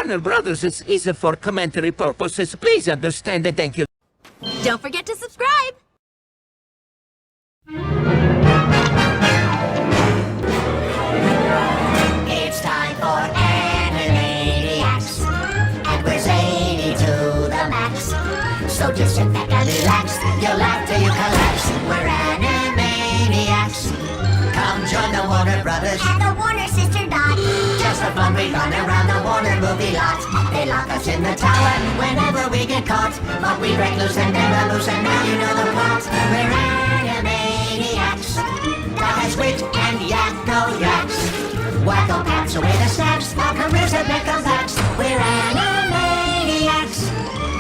Warner Brothers is for commentary purposes. Please understand and thank you. Don't forget to subscribe! It's time for Animaniacs, and we're zany to the max. So just sit back and relax, you'll laugh till you collapse. We're Animaniacs. Come join the Warner Brothers And the Warner Sister Dot. just for fun. We run around the Warner movie lot. They lock us in the tower whenever we get caught, but we break loose and never lose, and now you know the plot. We're Animaniacs. Dot has wit and Yakko yaks. Wakko pats away the snaps. Our careers have met comebacks. We're Animaniacs.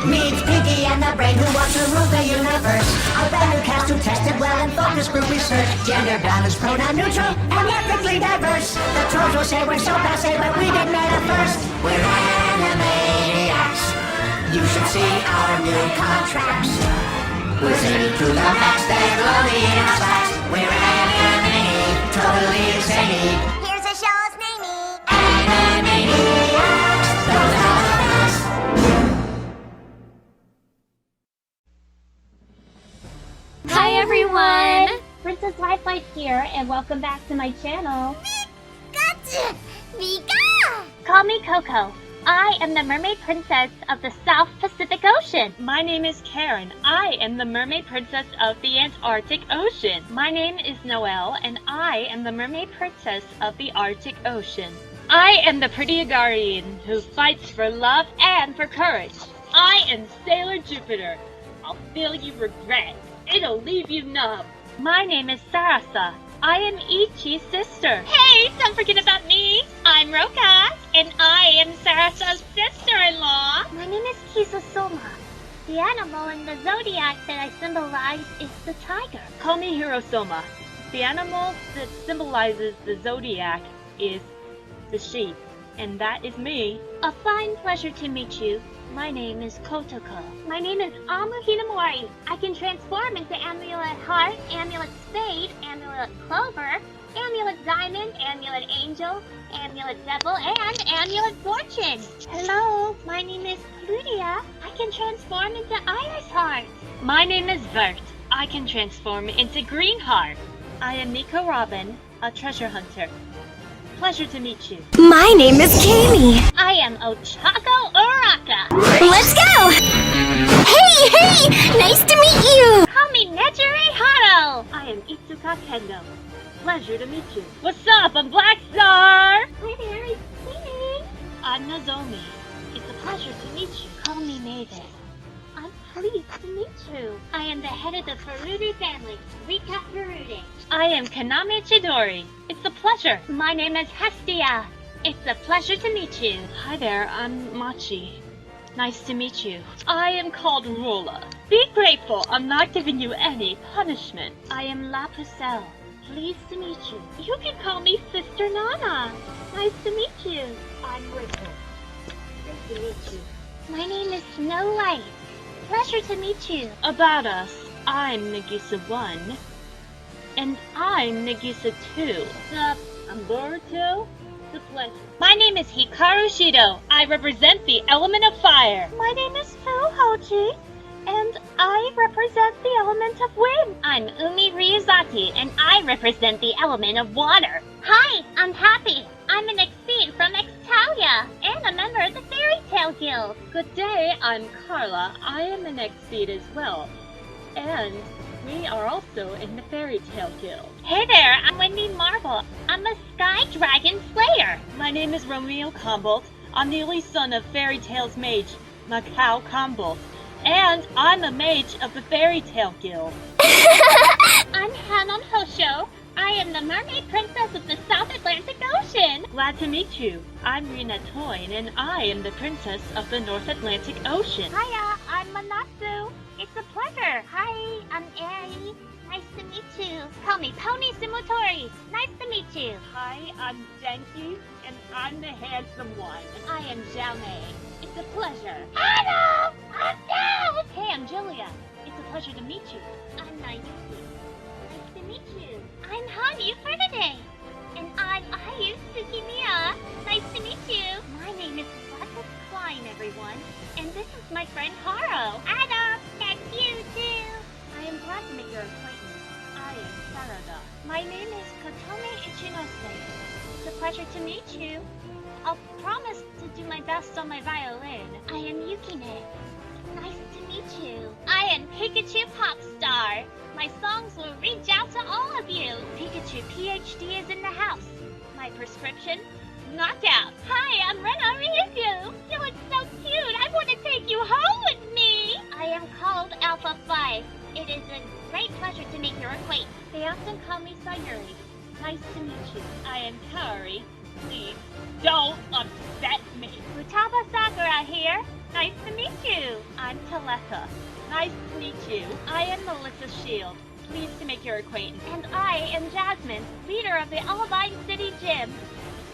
Meet Pinky and the brain who wants to rule the universe. A brand new cast who tested well in focus group research. Gender balanced, pronoun neutral, and ethnically diverse. The trolls will say we're so passe, but we did meta first. We're Animaniacs. You should see our new contracts. We're zany to the max, they're lonely in our slacks. We're Animaniacs, totally insane. Here's a show's namey. Animaniacs, those are us. Hi everyone! Princess Lifeline here, and welcome back to my channel. Gotcha! Vika! Call me Coco. I am the mermaid princess of the South Pacific Ocean. My name is Karen. I am the mermaid princess of the Antarctic Ocean. My name is Noelle, and I am the mermaid princess of the Arctic Ocean. I am the pretty guardian who fights for love and for courage. I am Sailor Jupiter. I'll feel you regret. It'll leave you numb. My name is Sarasa. I am Ichi's sister. Hey, don't forget about me. I'm Roka, and I am Sarasa's sister-in-law. My name is Kisosoma. The animal in the zodiac that I symbolize is the tiger. Call me Hirosoma. The animal that symbolizes the zodiac is the sheep, and that is me. A fine pleasure to meet you. My name is Kotoko. My name is Amu Hinamori. I can transform into Amulet Heart, Amulet Spade, Amulet Clover, Amulet Diamond, Amulet Angel, Amulet Devil, and Amulet Fortune. Hello, my name is Plutia. I can transform into Iris Heart. My name is Vert. I can transform into Greenheart. I am Nico Robin, a treasure hunter. Pleasure to meet you. My name is Kaylee. I am Ochako Uraka. Let's go! Hey! Nice to meet you! Call me Nejire Haro. I am Itsuka Kendo. Pleasure to meet you. What's up? I'm Black Star! Hi there, it's me. I'm Nozomi. It's a pleasure to meet you. Call me Mavis. I'm pleased to meet you. I am the head of the Furude family. Rika Furude. I am Kaname Chidori. It's a pleasure. My name is Hestia. It's a pleasure to meet you. Hi there, I'm Machi. Nice to meet you. I am called Rola. Be grateful, I'm not giving you any punishment. I am La Pucelle. Pleased to meet you. You can call me Sister Nana. Nice to meet you. I'm grateful. Great to meet you. My name is Snow White. Pleasure to meet you. About us, I'm Nagisa 1. And I'm Nagisa 2. Sup, I'm Boruto. It's a pleasure. My name is Hikaru Shido. I represent the element of fire. My name is Fuhochi, and I represent the element of wind. I'm Umi Ryuzaki, and I represent the element of water. Hi, I'm Happy. I'm an Exceed from Extalia, and a member of the Fairy Tale Guild. Good day, I'm Carla. I am an Exceed as well. And we are also in the Fairy Tale Guild. Hey there, I'm Wendy Marvel. I'm a Sky Dragon Slayer. My name is Romeo Combolt. I'm the only son of Fairy Tale's mage, Macau Combolt. And I'm a mage of the Fairy Tale Guild. I'm Hanon Hosho. I am the mermaid princess of the South Atlantic Ocean. Glad to meet you. I'm Rina Toyn, and I am the princess of the North Atlantic Ocean. Hiya, I'm Manatsu. It's a pleasure. Hi, I'm Ari. Nice to meet you. Call me Pony Sumotori. Nice to meet you. Hi, I'm Denki, and I'm the handsome one. I am Xiaomei. It's a pleasure. Anna! I'm down! Hey, I'm Julia. It's a pleasure to meet you. I'm Nayuki. Nice to meet you. I'm Hanyu for today. And I'm Ayu Tsukimiya. Nice to meet you. My name is Wakko everyone. And this is my friend Haro. Adam, that's you too. I am glad to make your acquaintance. I am Sarada. My name is Kotome Ichinose. It's a pleasure to meet you. I'll promise to do my best on my violin. I am Yukine. Nice to meet you. I am Pikachu Popstar. My songs will reach out to all of you. Pikachu PhD is in the house. My prescription? Knockout. Hi, I'm Rena Ryukyu. You look so cute. I want to take you home with me. I am called Alpha 5. It is a great pleasure to make your acquaintance. They often call me Sayuri. Nice to meet you. I am Kaori. Please, don't upset me. Futaba Sakura here. Nice to meet you. I'm Taleka. Nice to meet you. I am Melissa Shield. Pleased to make your acquaintance. And I am Jasmine, leader of the Olivine City Gym.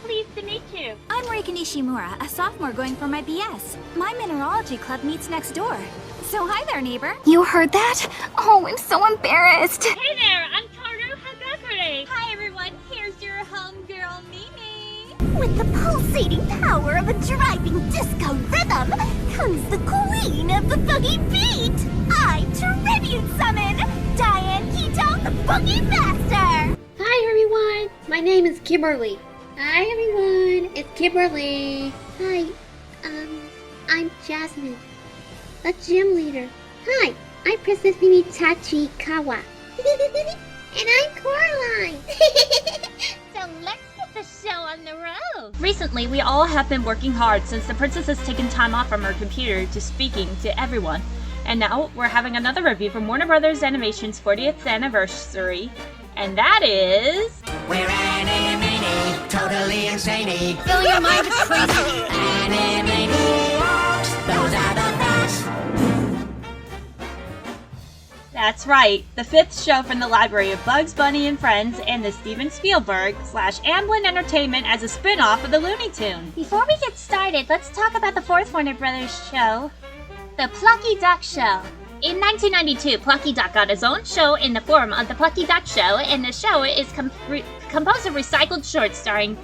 Pleased to meet you. I'm Reika Nishimura, a sophomore going for my BS. My mineralogy club meets next door. So hi there, neighbor. You heard that? Oh, I'm so embarrassed. Hey there, I'm Toru Hagakure. Hi everyone, here's your homegirl Mimi. With the pulsating power of a driving disco rhythm comes the queen of the boogie beat. I tribute summon Diane Hito, the boogie master. Hi everyone, my name is Kimberly. Hi everyone, it's Kimberly. Hi, I'm Jasmine, a gym leader. Hi, I'm Princess Mimi Tachikawa. And I'm Coraline. So let's get the show on the road. Recently, we all have been working hard since the princess has taken time off from her computer to speaking to everyone. And now we're having another review from Warner Brothers Animation's 40th anniversary, and that is... We're Animaniacs, totally insane. Fill your mind with crazy. Animaniacs, those are the best. That's right, the 5th show from the library of Bugs Bunny and Friends and the Steven Spielberg / Amblin Entertainment as a spin-off of the Looney Tunes. Before we get started, let's talk about the 4th Warner Brothers show, The Plucky Duck Show. In 1992, Plucky Duck got his own show in the form of The Plucky Duck Show, and the show is composed of recycled shorts starring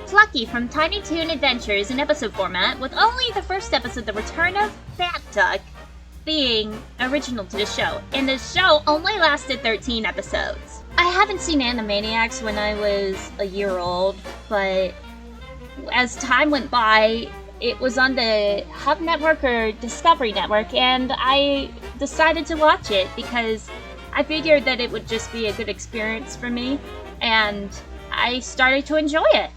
Plucky from Tiny Toon Adventures in episode format, with only the first episode, The Return of Fat Duck, being original to the show, and the show only lasted 13 episodes. I haven't seen Animaniacs when I was a year old, but as time went by, it was on the Hub Network or Discovery Network, and I decided to watch it because I figured that it would just be a good experience for me, and I started to enjoy it.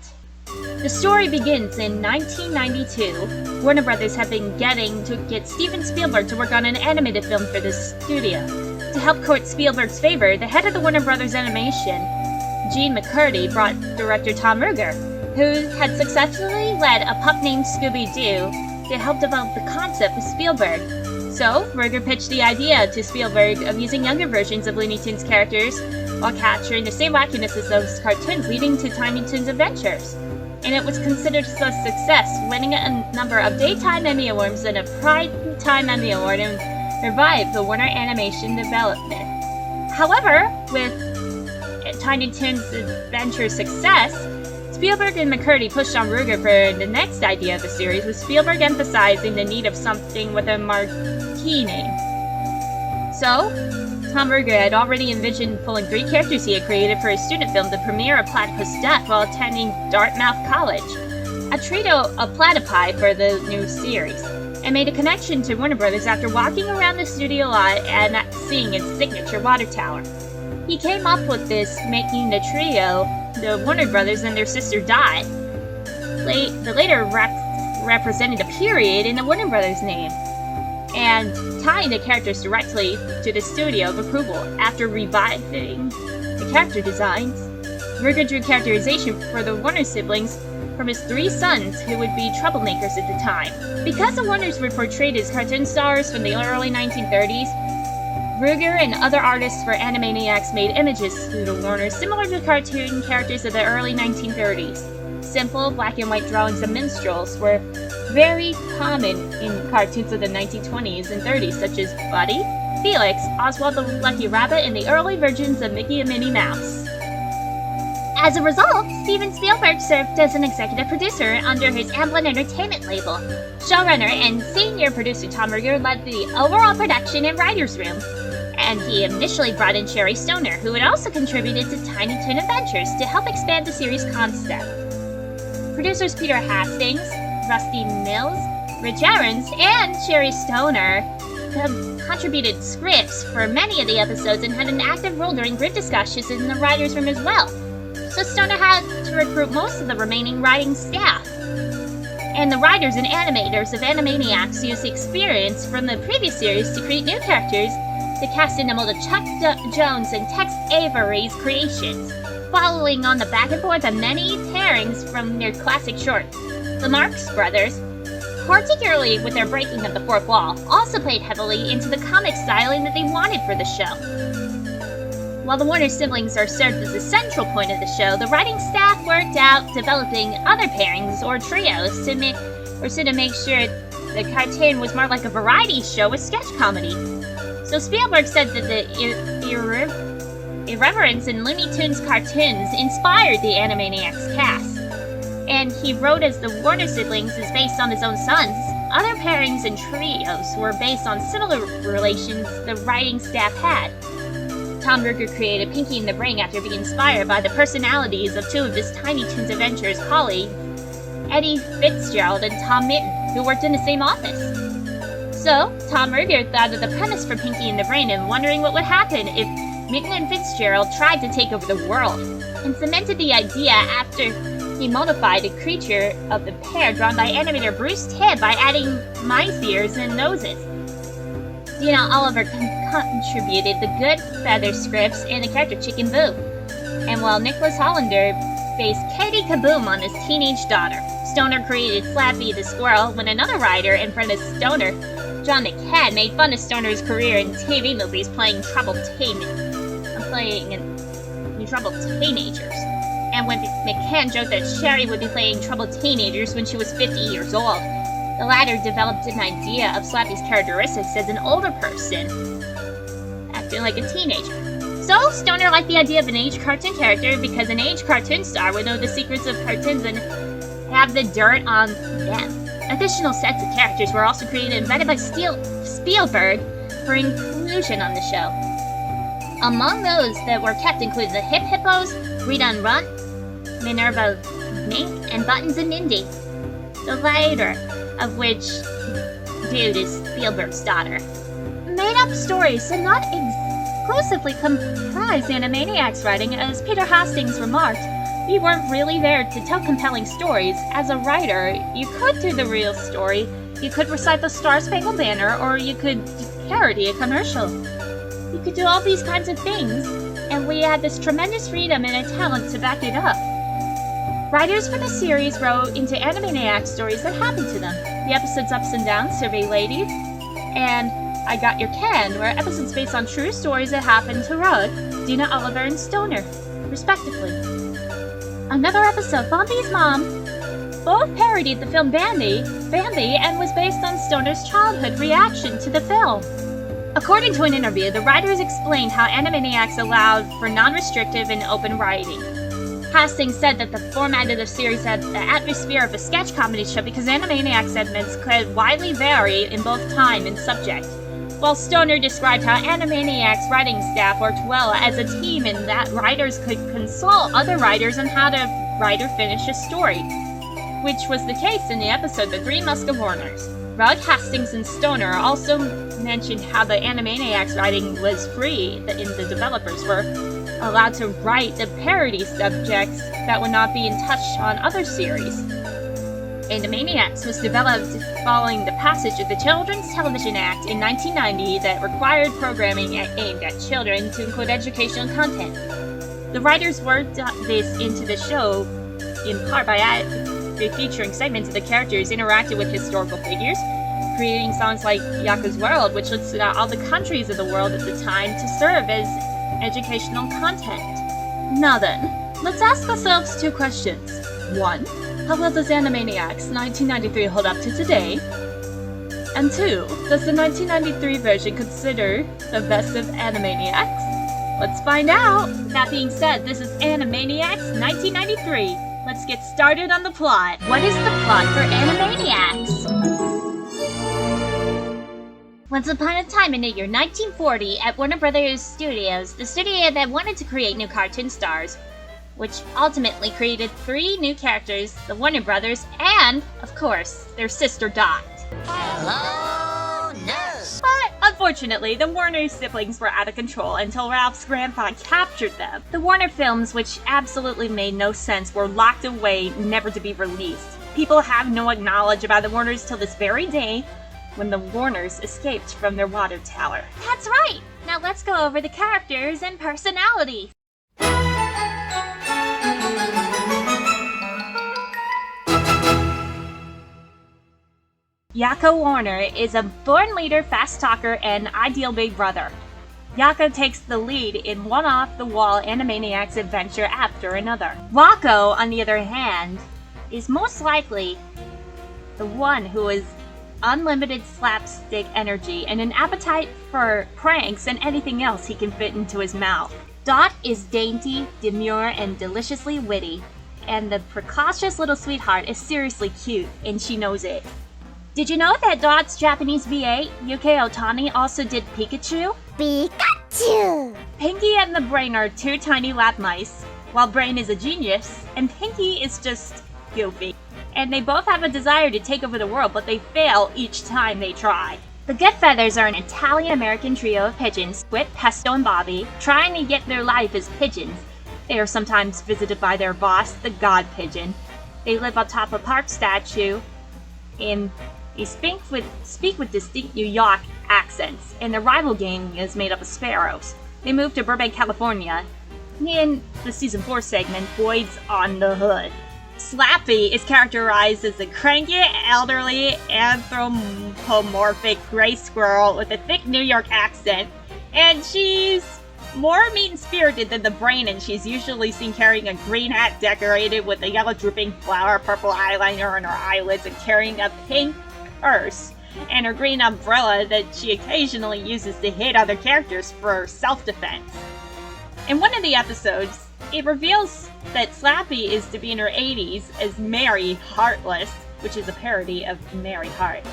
The story begins in 1992. Warner Brothers had been getting to get Steven Spielberg to work on an animated film for the studio. To help court Spielberg's favor, the head of the Warner Brothers Animation, Gene McCurdy, brought director Tom Ruegger, who had successfully led a pup named Scooby-Doo, to help develop the concept with Spielberg. So, Ruegger pitched the idea to Spielberg of using younger versions of Looney Tunes characters while capturing the same wackiness as those cartoons, leading to Tiny Toons Adventures. And it was considered a success, winning a number of Daytime Emmy Awards and a Primetime Emmy Award, and revived the Warner Animation development. However, with Tiny Toons Adventures' success, Spielberg and McCurdy pushed on Ruegger for the next idea of the series, with Spielberg emphasizing the need of something with a marquee name. So, Tom Ruegger had already envisioned pulling 3 characters he had created for his student film to premiere of Platypus Death while attending Dartmouth College, a trio of platypi for the new series, and made a connection to Warner Brothers after walking around the studio lot and seeing its signature water tower. He came up with this, making the trio the Warner Brothers and their sister Dot. The later represented a period in the Warner Brothers name, and tying the characters directly to the studio of approval. After reviving the character designs, Ruegger drew characterization for the Warner siblings from his 3 sons, who would be troublemakers at the time. Because the Warners were portrayed as cartoon stars from the early 1930s, Ruegger and other artists for Animaniacs made images through the Warners similar to cartoon characters of the early 1930s. Simple black and white drawings of minstrels were very common in cartoons of the 1920s and 30s, such as Buddy, Felix, Oswald the Lucky Rabbit, and the early versions of Mickey and Minnie Mouse. As a result, Steven Spielberg served as an executive producer under his Amblin Entertainment label. Showrunner and senior producer Tom Ruegger led the overall production and writer's room, and he initially brought in Sherry Stoner, who had also contributed to Tiny Toon Adventures to help expand the series' concept. Producers Peter Hastings, Rusty Mills, Rich Aarons, and Sherry Stoner contributed scripts for many of the episodes and had an active role during group discussions in the writer's room as well. So Stoner had to recruit most of the remaining writing staff. And the writers and animators of Animaniacs used the experience from the previous series to create new characters to cast in the mold of Chuck Jones and Tex Avery's creations, following on the back and forth of many pairings from their classic shorts. The Marx Brothers, particularly with their breaking of the fourth wall, also played heavily into the comic styling that they wanted for the show. While the Warner siblings are served as the central point of the show, the writing staff worked out developing other pairings or trios to make sure the cartoon was more like a variety show with sketch comedy. So Spielberg said that the irreverence in Looney Tunes cartoons inspired the Animaniacs cast, and he wrote as the Warner siblings is based on his own sons. Other pairings and trios were based on similar relations the writing staff had. Tom Ruegger created Pinky and the Brain after being inspired by the personalities of two of his Tiny Toons Adventures colleagues, Eddie Fitzgerald and Tom Mitten, who worked in the same office. So, Tom Ruegger thought of the premise for Pinky and the Brain and wondering what would happen if Mitten and Fitzgerald tried to take over the world, and cemented the idea after he modified a creature of the pair drawn by animator Bruce Timm by adding mice ears and noses. Dina Oliver contributed the Good Feather scripts and the character Chicken Boo. And while Nicholas Hollander based Katie Kaboom on his teenage daughter, Stoner created Slappy the Squirrel when another writer and friend of Stoner, John McCann, made fun of Stoner's career in TV movies playing troubled teenagers. And when McCann joked that Sherry would be playing troubled teenagers when she was 50 years old, the latter developed an idea of Slappy's characteristics as an older person, acting like a teenager. So, Stoner liked the idea of an age cartoon character because an age cartoon star would know the secrets of cartoons and have the dirt on them. Additional sets of characters were also created and invented by Spielberg for inclusion on the show. Among those that were kept included the Hip Hippos, Rita and Runt, Minerva Mink, and Buttons and Mindy, the latter of which dude is Spielberg's daughter. Made-up stories did not exclusively comprise Animaniacs writing, as Peter Hastings remarked. We weren't really there to tell compelling stories. As a writer, you could do the real story, you could recite the Star-Spangled Banner, or you could parody a commercial. You could do all these kinds of things, and we had this tremendous freedom and a talent to back it up. Writers for the series wrote into Animaniacs stories that happened to them. The episodes Ups and Downs, Survey Lady, and I Got Your Can were episodes based on true stories that happened to Rugg, Dina Oliver, and Stoner, respectively. Another episode, Bambi's Mom, both parodied the film Bambi, and was based on Stoner's childhood reaction to the film. According to an interview, the writers explained how Animaniacs allowed for non-restrictive and open writing. Hastings said that the format of the series had the atmosphere of a sketch comedy show because Animaniacs segments could widely vary in both time and subject, while Stoner described how Animaniacs writing staff worked well as a team and that writers could consult other writers on how to write or finish a story, which was the case in the episode The Three Musketeers. Rugg, Hastings, and Stoner also mentioned how the Animaniacs writing was free, and the developers were allowed to write the parody subjects that would not be touched on other series. Animaniacs was developed following the passage of the Children's Television Act in 1990 that required programming aimed at children to include educational content. The writers worked this into the show in part by featuring segments of the characters interacting with historical figures, creating songs like Yakko's World, which listed out all the countries of the world at the time to serve as educational content. Now then, let's ask ourselves two questions. 1. How well does Animaniacs 1993 hold up to today? And 2. Does the 1993 version consider the best of Animaniacs? Let's find out! That being said, this is Animaniacs 1993. Let's get started on the plot. What is the plot for Animaniacs? Once upon a time in the year 1940, at Warner Brothers Studios, the studio that wanted to create new cartoon stars, which ultimately created 3 new characters, the Warner Brothers, and, of course, their sister Dot. Hello, nurse. But, unfortunately, the Warner siblings were out of control until Ralph's grandpa captured them. The Warner films, which absolutely made no sense, were locked away, never to be released. People have no knowledge about the Warners till this very day, when the Warners escaped from their water tower. That's right! Now let's go over the characters and personalities. Wakko Warner is a born leader, fast talker, and ideal big brother. Wakko takes the lead in one off-the-wall Animaniacs adventure after another. Wakko, on the other hand, is most likely the one who has unlimited slapstick energy and an appetite for pranks and anything else he can fit into his mouth. Dot is dainty, demure, and deliciously witty, and the precocious little sweetheart is seriously cute, and she knows it. Did you know that Dot's Japanese VA, Yuki Otani, also did Pikachu? Pikachu! Pinky and the Brain are 2 tiny lab mice, while Brain is a genius, and Pinky is just goofy. And they both have a desire to take over the world, but they fail each time they try. The Goodfeathers are an Italian-American trio of pigeons, Squid, Pesto, and Bobby, trying to get their life as pigeons. They are sometimes visited by their boss, the God Pigeon. They live atop a park statue, and they speak with distinct New York accents, and their rival gang is made up of sparrows. They moved to Burbank, California, in the Season 4 segment, Boys on the Hood. Slappy is characterized as a cranky, elderly, anthropomorphic gray squirrel with a thick New York accent, and she's more mean-spirited than the Brain, and she's usually seen carrying a green hat decorated with a yellow dripping flower, purple eyeliner on her eyelids, and carrying a pink purse and her green umbrella that she occasionally uses to hit other characters for self-defense. In one of the episodes, it reveals that Slappy is to be in her 80s as Mary Heartless, which is a parody of Mary Hart,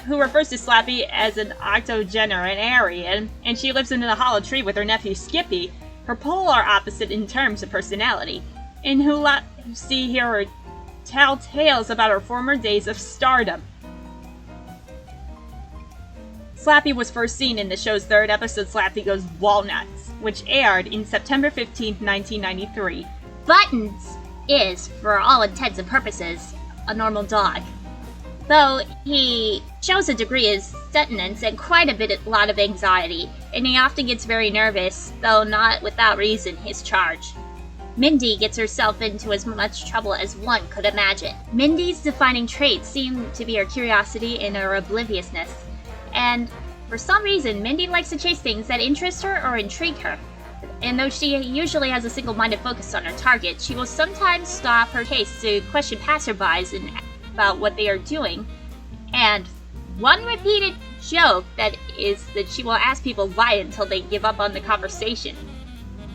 who refers to Slappy as an octogenarian, and she lives in a hollow tree with her nephew Skippy, her polar opposite in terms of personality, and who see her tell tales about her former days of stardom. Slappy was first seen in the show's 3rd episode, Slappy Goes Walnuts, which aired in September 15, 1993. Buttons is, for all intents and purposes, a normal dog. Though he shows a degree of sentience and quite a lot of anxiety, and he often gets very nervous, though not without reason, his charge. Mindy gets herself into as much trouble as one could imagine. Mindy's defining traits seem to be her curiosity and her obliviousness, and for some reason, Mindy likes to chase things that interest her or intrigue her. And though she usually has a single-minded focus on her target, she will sometimes stop her case to question passerbys about what they are doing. And one repeated joke that is that she will ask people why until they give up on the conversation.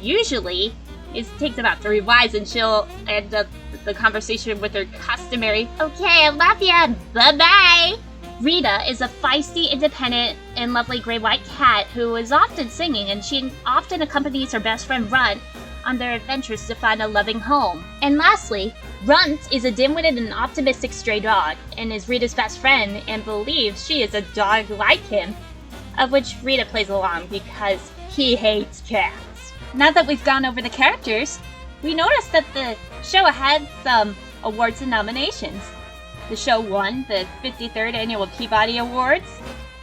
Usually, it takes about 3 whys and she'll end up the conversation with her customary, "Okay, I love ya, bye-bye." Rita is a feisty, independent, and lovely gray-white cat who is often singing, and she often accompanies her best friend Runt on their adventures to find a loving home. And lastly, Runt is a dim-witted and optimistic stray dog, and is Rita's best friend and believes she is a dog like him, of which Rita plays along because he hates cats. Now that we've gone over the characters, we noticed that the show had some awards and nominations. The show won the 53rd Annual Peabody Awards,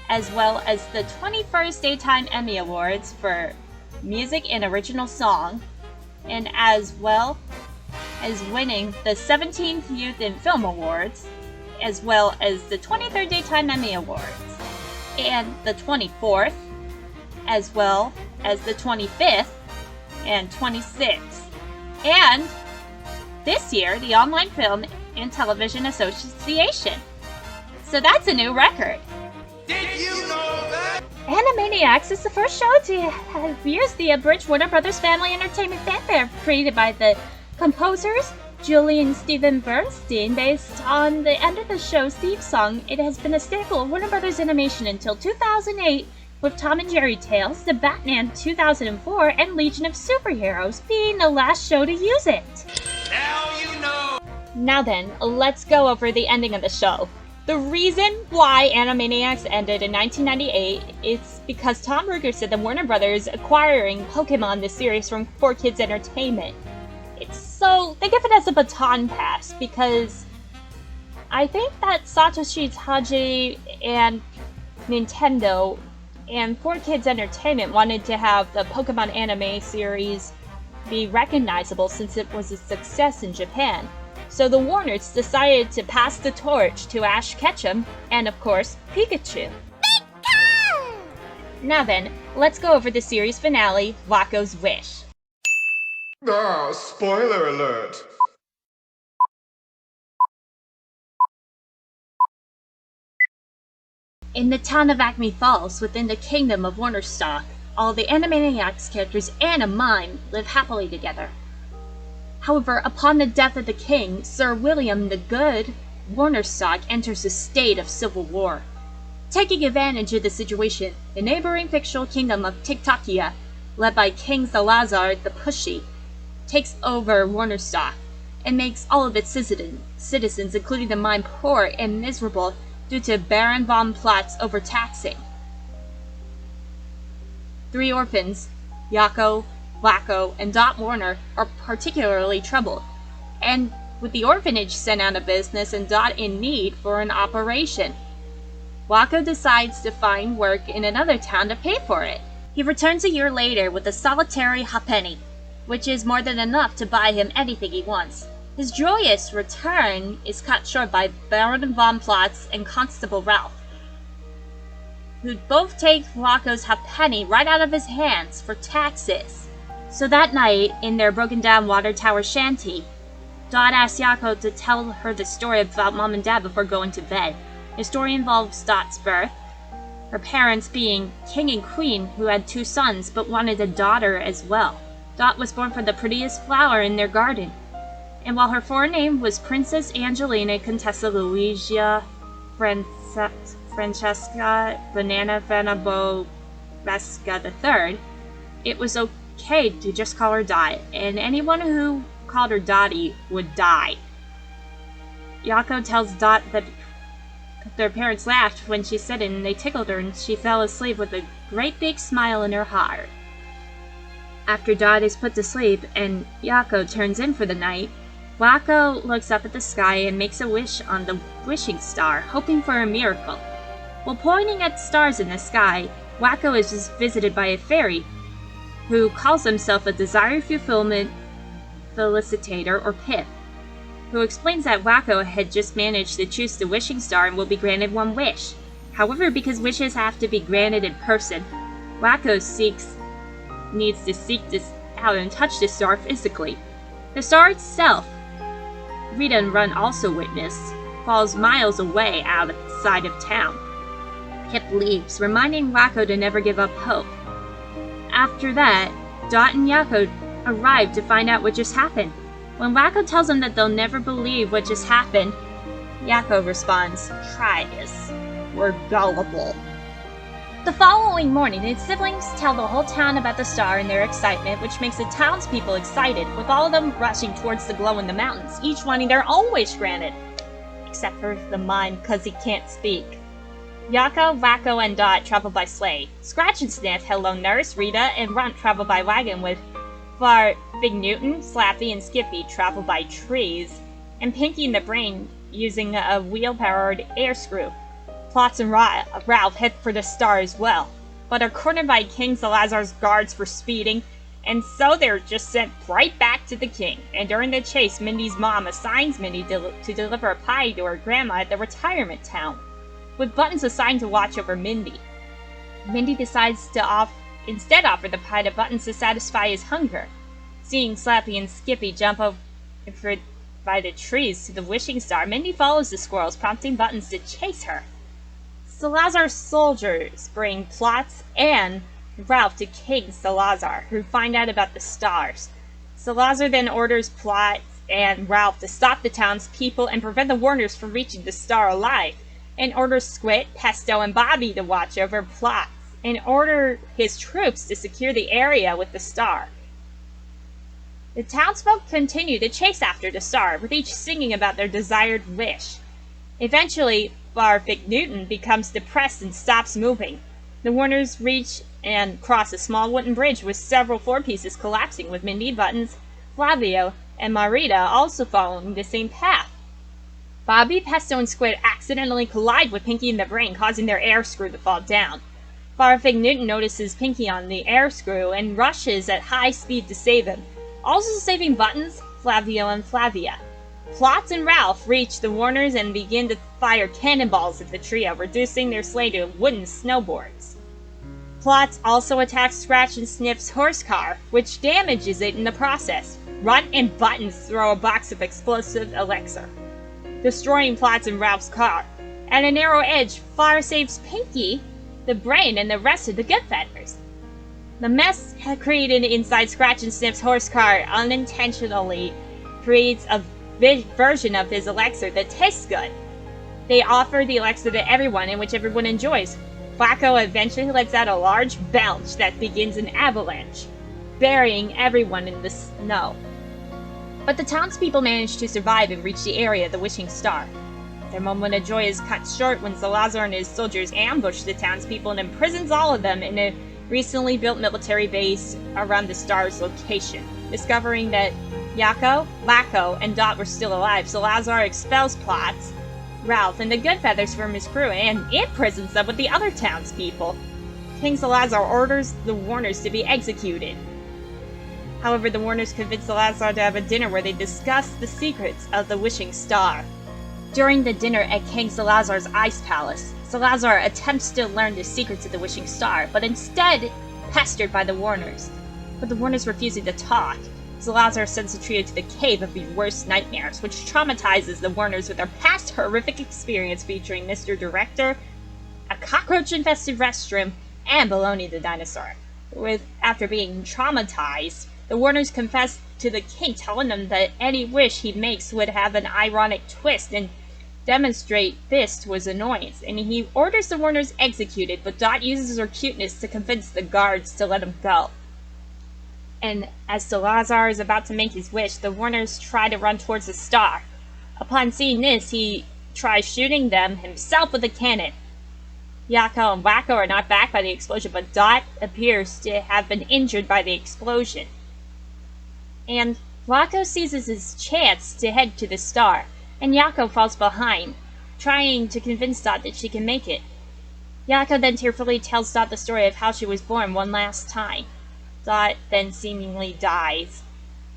as well as the 21st Daytime Emmy Awards for Music and Original Song, and as well as winning the 17th Youth in Film Awards, as well as the 23rd Daytime Emmy Awards, and the 24th, as well as the 25th and 26th. And this year, the Online Film and Television Association. So that's a new record. Did you know that? Animaniacs is the first show to have used the abridged Warner Brothers Family Entertainment fanfare created by the composers Julie and Stephen Bernstein. Based on the end of the show's theme song, it has been a staple of Warner Brothers Animation until 2008, with Tom and Jerry Tales, The Batman 2004, and Legion of Superheroes being the last show to use it. Now you know! Now then, let's go over the ending of the show. The reason why Animaniacs ended in 1998 is because Tom Ruegger said that Warner Brothers acquiring Pokemon the series from 4Kids Entertainment. So they give it as a baton pass because I think that Satoshi Tajiri and Nintendo and 4Kids Entertainment wanted to have the Pokemon anime series be recognizable since it was a success in Japan. So the Warners decided to pass the torch to Ash Ketchum and, of course, Pikachu. Now then, let's go over the series finale, Wakko's Wish. Ah, spoiler alert! In the town of Acme Falls, within the kingdom of Warnerstock, all the Animaniacs characters and a mime live happily together. However, upon the death of the king, Sir William the Good, Warnerstock enters a state of civil war. Taking advantage of the situation, the neighboring fictional kingdom of Tiktakia, led by King Salazar the Pushy, takes over Warnerstock and makes all of its citizens, including the mime, poor and miserable due to Baron von Platt's overtaxing. 3 orphans, Yakko, Wakko, and Dot Warner, are particularly troubled, and with the orphanage sent out of business and Dot in need for an operation, Wakko decides to find work in another town to pay for it. He returns a year later with a solitary ha'penny, which is more than enough to buy him anything he wants. His joyous return is cut short by Baron von Platz and Constable Ralph, who both take Wakko's ha'penny right out of his hands for taxes. So that night, in their broken-down water tower shanty, Dot asks Yakko to tell her the story about Mom and Dad before going to bed. The story involves Dot's birth, her parents being King and Queen who had 2 sons but wanted a daughter as well. Dot was born from the prettiest flower in their garden, and while her foreign name was Princess Angelina Contessa Luigia Francesca Banana Venabo Vesca III, it was okay to just call her Dot, and anyone who called her Dottie would die. Yakko tells Dot that their parents laughed when she said it and they tickled her, and she fell asleep with a great big smile in her heart. After Dot is put to sleep and Yakko turns in for the night, Wakko looks up at the sky and makes a wish on the wishing star, hoping for a miracle. While pointing at stars in the sky, Wakko is visited by a fairy who calls himself a Desire Fulfillment Felicitator, or Pip, who explains that Wakko had just managed to choose the wishing star and will be granted 1 wish. However, because wishes have to be granted in person, Wakko needs to seek this out and touch the star physically. The star itself, Rita and Run also witness, falls miles away outside of town. Pip leaves, reminding Wakko to never give up hope. After that, Dot and Yakko arrive to find out what just happened. When Wakko tells them that they'll never believe what just happened, Yakko responds, "Try this. We're gullible." The following morning, his siblings tell the whole town about the star and their excitement, which makes the townspeople excited, with all of them rushing towards the glow in the mountains, each wanting their own wish granted. Except for the mime, cause he can't speak. Yakko, Wakko, and Dot travel by sleigh. Scratch and Sniff, Hello Nurse, Rita, and Runt travel by wagon, with Fart, Big Newton, Slappy, and Skippy travel by trees, and Pinky and the Brain using a wheel-powered air screw. Plots and Ralph head for the star as well, but are cornered by King Salazar's guards for speeding, and so they're just sent right back to the king. And during the chase, Mindy's mom assigns Mindy to deliver a pie to her grandma at the retirement town, with Buttons assigned to watch over Mindy. Mindy decides to instead offer the pie to Buttons to satisfy his hunger. Seeing Slappy and Skippy jump over by the trees to the wishing star, Mindy follows the squirrels, prompting Buttons to chase her. Salazar's soldiers bring Plots and Ralph to King Salazar, who find out about the stars. Salazar then orders Plots and Ralph to stop the townspeople and prevent the Warners from reaching the star alive, and orders Squid, Pesto, and Bobby to watch over Plots, and order his troops to secure the area with the star. The townsfolk continue to chase after the star, with each singing about their desired wish. Eventually, Barfik Newton becomes depressed and stops moving. The Warners reach and cross a small wooden bridge with several floor pieces collapsing, with Mindy, Buttons, Flavio, and Marita also following the same path. Bobby, Pesto, and Squid accidentally collide with Pinky and the Brain, causing their air screw to fall down. Barfik Newton notices Pinky on the air screw and rushes at high speed to save him, also saving Buttons, Flavio, and Flavia. Plots and Ralph reach the Warners and begin to fire cannonballs at the trio, reducing their sleigh to wooden snowboards. Plots also attacks Scratch and Sniff's horse car, which damages it in the process. Runt and Buttons throw a box of explosive elixir, destroying Plots and Ralph's car. At a narrow edge, Fire saves Pinky, the Brain, and the rest of the Goodfeathers. The mess created inside Scratch and Sniff's horse car unintentionally creates a version of his elixir that tastes good. They offer the elixir to everyone, in which everyone enjoys. Wakko eventually lets out a large belch that begins an avalanche, burying everyone in the snow. But the townspeople manage to survive and reach the area of the Wishing Star. Their moment of joy is cut short when Salazar and his soldiers ambush the townspeople and imprisons all of them in a recently built military base around the star's location. Discovering that Yakko, Wakko, and Dot were still alive, Salazar expels Plots, Ralph, and the Goodfeathers from his crew and imprisons them with the other townspeople. King Salazar orders the Warners to be executed. However, the Warners convince Salazar to have a dinner where they discuss the secrets of the Wishing Star. During the dinner at King Salazar's Ice Palace, Salazar attempts to learn the secrets of the Wishing Star, but instead pestered by the Warners. With the Warners refusing to talk, Salazar sends the trio to the Cave of the Worst Nightmares, which traumatizes the Warners with their past horrific experience featuring Mr. Director, a cockroach-infested restroom, and Baloney the Dinosaur. After being traumatized, the Warners confess to the king, telling them that any wish he makes would have an ironic twist and demonstrate Fist was annoyance, and he orders the Warners executed, but Dot uses her cuteness to convince the guards to let him go. And as Salazar is about to make his wish, the Warners try to run towards the star. Upon seeing this, he tries shooting them himself with a cannon. Yakko and Wakko are not back by the explosion, but Dot appears to have been injured by the explosion. And Wakko seizes his chance to head to the star, and Yakko falls behind, trying to convince Dot that she can make it. Yakko then tearfully tells Dot the story of how she was born one last time. Dot then seemingly dies,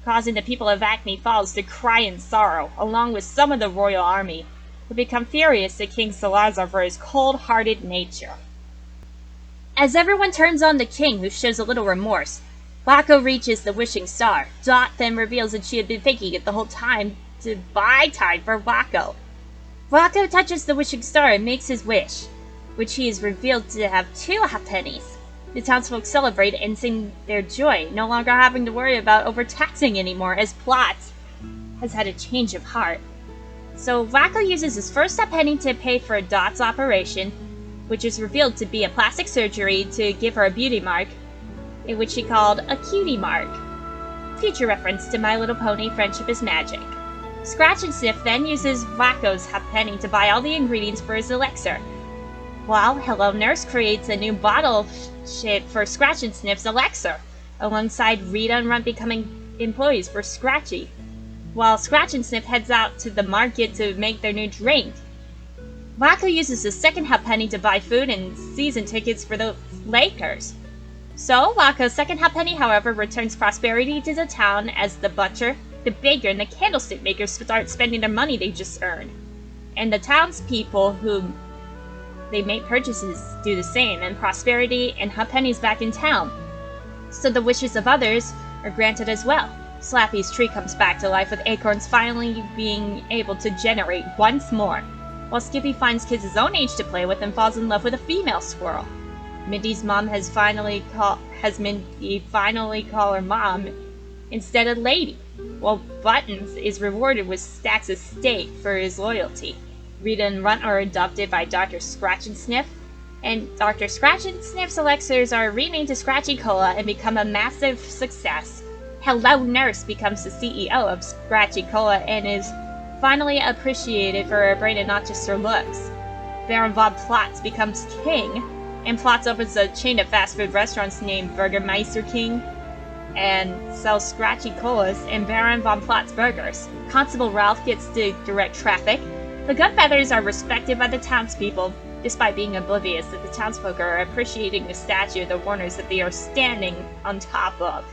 causing the people of Acme Falls to cry in sorrow, along with some of the royal army, who become furious at King Salazar for his cold-hearted nature. As everyone turns on the king, who shows a little remorse, Wakko reaches the Wishing Star. Dot then reveals that she had been faking it the whole time to buy time for Wakko. Wakko touches the Wishing Star and makes his wish, which he is revealed to have 2 halfpennies. The townsfolk celebrate and sing their joy, no longer having to worry about overtaxing anymore, as Plots has had a change of heart. So Wakko uses his first halfpenny to pay for Dot's operation, which is revealed to be a plastic surgery to give her a beauty mark, in which he called a cutie mark. Future reference to My Little Pony Friendship is Magic. Scratch and Sniff then uses Wakko's halfpenny to buy all the ingredients for his elixir, while Hello Nurse creates a new bottle shape for Scratch and Sniff's elixir, alongside Rita and Runt becoming employees for Scratchy, while Scratch and Sniff heads out to the market to make their new drink. Wakko uses his second halfpenny to buy food and season tickets for the Lakers. So, Wakko's second halfpenny, however, returns prosperity to the town as the butcher, the baker, and the candlestick makers start spending their money they just earned. And the townspeople whom they make purchases do the same, and prosperity and halfpennies back in town. So the wishes of others are granted as well. Slappy's tree comes back to life, with acorns finally being able to generate once more. while Skippy finds kids his own age to play with and falls in love with a female squirrel. Mindy's mom has Mindy finally call her mom instead of Lady, while Buttons is rewarded with Stack's estate for his loyalty. Rita and Runt are adopted by Dr. Scratch and Sniff, and Dr. Scratch and Sniff's elixirs are renamed to Scratchy Cola and become a massive success. Hello Nurse becomes the CEO of Scratchy Cola and is finally appreciated for her brain and not just her looks. Baron Von Plotz becomes king, and Plotz opens a chain of fast food restaurants named Burgermeister King and sells Scratchy Colas and Baron Von Plotz burgers. Constable Ralph gets to direct traffic. The Gunfeathers are respected by the townspeople, despite being oblivious that the townsfolk are appreciating the statue of the Warners that they are standing on top of.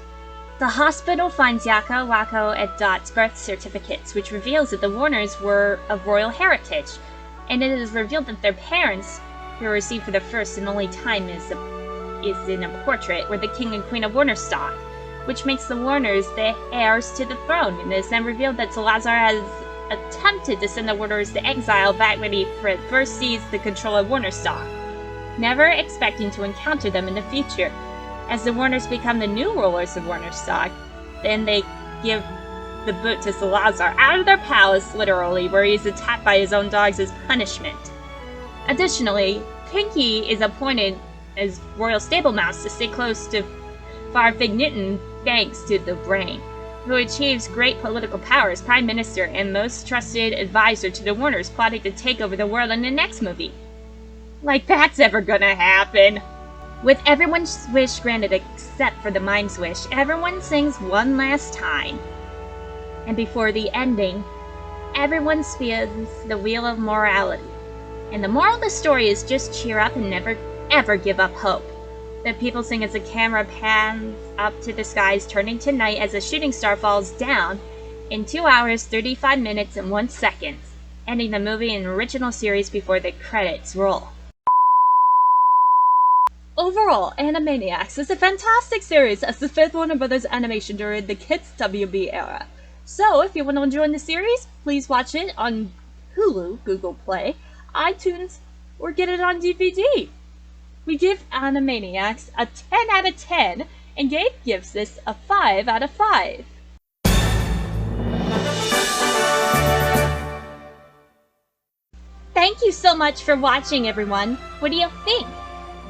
The hospital finds Yakko, Wakko, and Dot's birth certificates, which reveals that the Warners were of royal heritage, and it is revealed that their parents, who were seen for the first and only time, is in a portrait were the King and Queen of Warnerstock, which makes the Warners the heirs to the throne, and it is then revealed that Salazar has attempted to send the Warners to exile back when he first seized the control of Warnerstock, never expecting to encounter them in the future. As the Warners become the new rulers of Warnerstock, then they give the boot to Salazar out of their palace, literally, where he is attacked by his own dogs as punishment. Additionally, Pinky is appointed as royal stable mouse to stay close to Farfignutin thanks to the Brain, who achieves great political power as Prime Minister and most trusted advisor to the Warners plotting to take over the world in the next movie. Like that's ever gonna happen! With everyone's wish granted except for the Mime's wish, everyone sings one last time. And before the ending, everyone spins the wheel of morality. And the moral of the story is just cheer up and never ever give up hope. The people sing as the camera pans up to the skies, turning to night as a shooting star falls down in 2 hours, 35 minutes, and 1 second, ending the movie in original series before the credits roll. Overall, Animaniacs is a fantastic series as the fifth Warner Brothers animation during the Kids WB era. So, if you want to join the series, please watch it on Hulu, Google Play, iTunes, or get it on DVD. We give Animaniacs a 10 out of 10, and Gabe gives this a 5 out of 5. Thank you so much for watching, everyone. What do you think?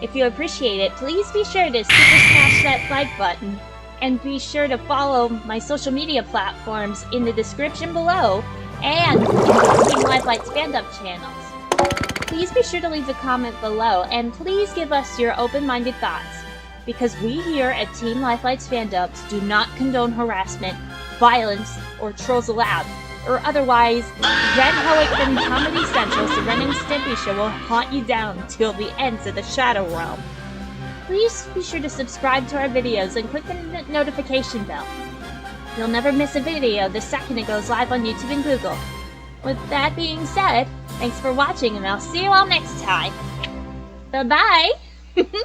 If you appreciate it, please be sure to super smash that like button, and be sure to follow my social media platforms in the description below, and Team Lifelight's fandom channels. Please be sure to leave a comment below, and please give us your open-minded thoughts, because we here at Team Lifelight's fandoms do not condone harassment, violence, or trolls allowed, or otherwise, Ren Howick from Comedy Central's The Ren and Stimpy Show will haunt you down till the ends of the Shadow Realm. Please be sure to subscribe to our videos and click the notification bell. You'll never miss a video the second it goes live on YouTube and Google. With that being said, thanks for watching, and I'll see you all next time. Bye-bye!